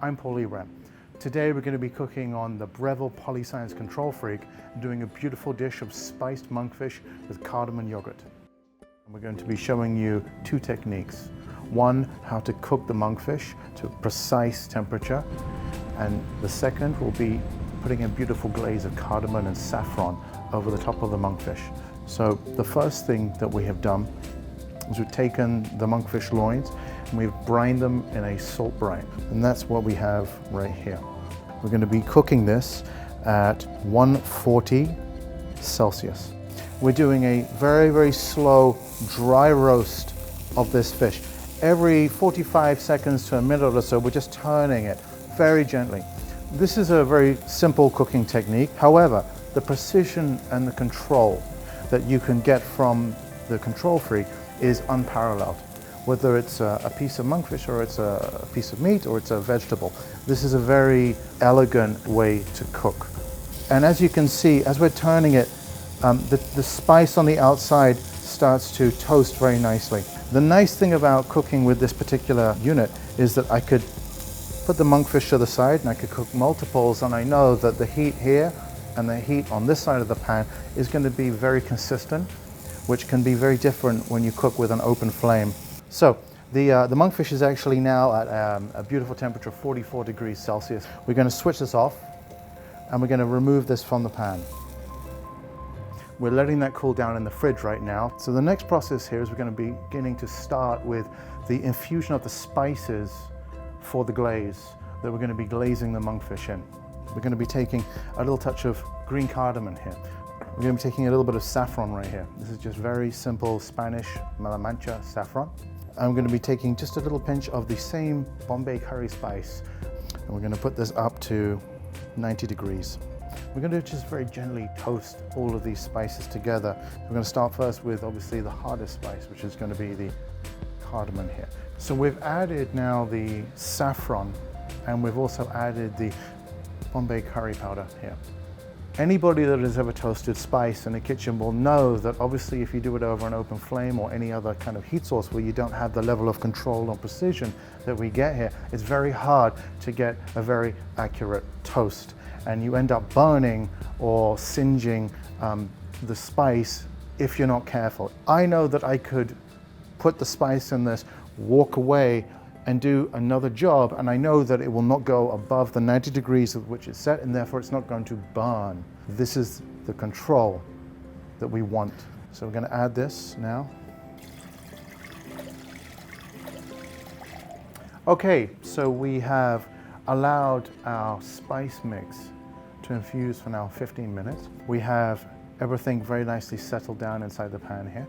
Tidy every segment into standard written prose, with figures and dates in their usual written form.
I'm Paul Liebrandt. Today we're going to be cooking on the Breville Polyscience Control Freak, doing a beautiful dish of spiced monkfish with cardamom yogurt. And we're going to be showing you two techniques. One, how to cook the monkfish to a precise temperature, and the second will be putting a beautiful glaze of cardamom and saffron over the top of the monkfish. So the first thing that we have done is we've taken the monkfish loins and we've brined them in a salt brine, and that's what we have right here. We're going to be cooking this at 140 Celsius. We're doing a very, very slow dry roast of this fish. Every 45 seconds to a minute or so, we're just turning it very gently. This is a very simple cooking technique. However, the precision and the control that you can get from the Control Freak is unparalleled. Whether it's a piece of monkfish or it's a piece of meat or it's a vegetable, this is a very elegant way to cook. And as you can see, as we're turning it, the spice on the outside starts to toast very nicely. The nice thing about cooking with this particular unit is that I could put the monkfish to the side and I could cook multiples, and I know that the heat here and the heat on this side of the pan is going to be very consistent, which can be very different when you cook with an open flame. So the monkfish is actually now at a beautiful temperature of 44 degrees Celsius. We're going to switch this off and we're going to remove this from the pan. We're letting that cool down in the fridge right now. So the next process here is we're going to be beginning to start with the infusion of the spices for the glaze that we're going to be glazing the monkfish in. We're going to be taking a little touch of green cardamom here. We're going to be taking a little bit of saffron right here. This is just very simple Spanish Mala Mancha saffron. I'm going to be taking just a little pinch of the same Bombay curry spice, and we're going to put this up to 90 degrees. We're going to just very gently toast all of these spices together. We're going to start first with obviously the hardest spice, which is going to be the cardamom here. So we've added now the saffron, and we've also added the Bombay curry powder here. Anybody that has ever toasted spice in a kitchen will know that obviously if you do it over an open flame or any other kind of heat source where you don't have the level of control or precision that we get here, it's very hard to get a very accurate toast, and you end up burning or singeing the spice if you're not careful. I know that I could put the spice in this, walk away and do another job, and I know that it will not go above the 90 degrees at which it's set, and therefore it's not going to burn. This is the control that we want. So we're going to add this now. Okay, so we have allowed our spice mix to infuse for now 15 minutes. We have everything very nicely settled down inside the pan here,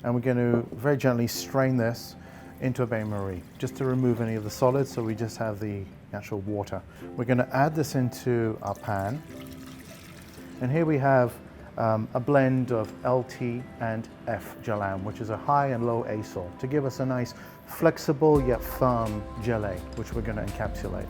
and we're going to very gently strain this into a bain-marie, just to remove any of the solids, so we just have the natural water. We're going to add this into our pan, and here we have a blend of LT and F gellan, which is a high and low acyl, to give us a nice flexible yet firm gelée, which we're going to encapsulate.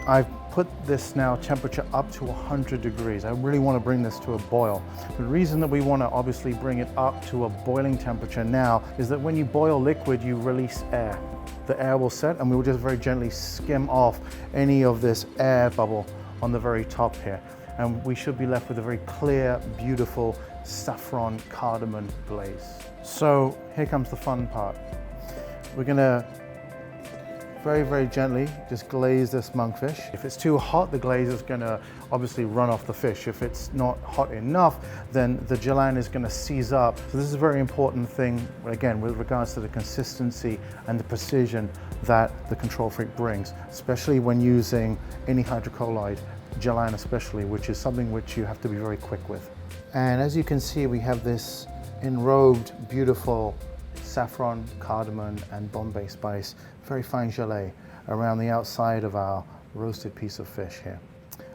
I've put this now temperature up to 100 degrees. I really want to bring this to a boil. The reason that we want to obviously bring it up to a boiling temperature now is that when you boil liquid, you release air. The air will set, and we will just very gently skim off any of this air bubble on the very top here. And we should be left with a very clear, beautiful saffron cardamom glaze. So here comes the fun part. We're going to very, very gently just glaze this monkfish. If it's too hot, the glaze is going to obviously run off the fish. If it's not hot enough, then the gellan is going to seize up. So this is a very important thing, again, with regards to the consistency and the precision that the Control Freak brings, especially when using any hydrocolloid, gellan especially, which is something which you have to be very quick with. And as you can see, we have this enrobed, beautiful saffron, cardamom, and Bombay spice, very fine gelée around the outside of our roasted piece of fish here.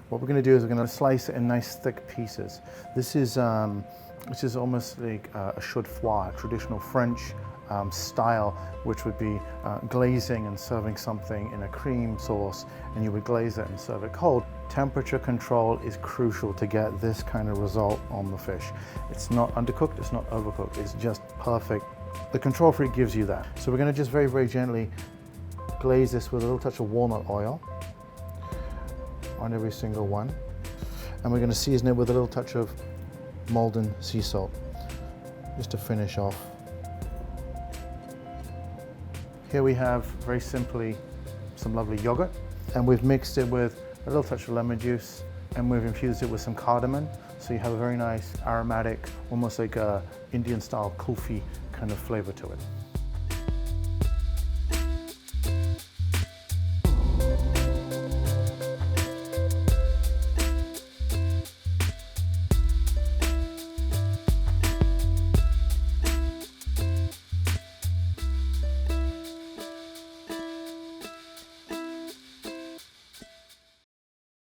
What we're going to do is we're going to slice it in nice thick pieces. This is almost like a chaud froid, traditional French style, which would be glazing and serving something in a cream sauce, and you would glaze it and serve it cold. Temperature control is crucial to get this kind of result on the fish. It's not undercooked, it's not overcooked, it's just perfect. The Control Freak gives you that. So we're going to just very, very gently glaze this with a little touch of walnut oil on every single one. And we're going to season it with a little touch of Maldon sea salt, just to finish off. Here we have, very simply, some lovely yogurt, and we've mixed it with a little touch of lemon juice, and we've infused it with some cardamom, so you have a very nice aromatic, almost like a Indian style kulfi kind of flavor to it.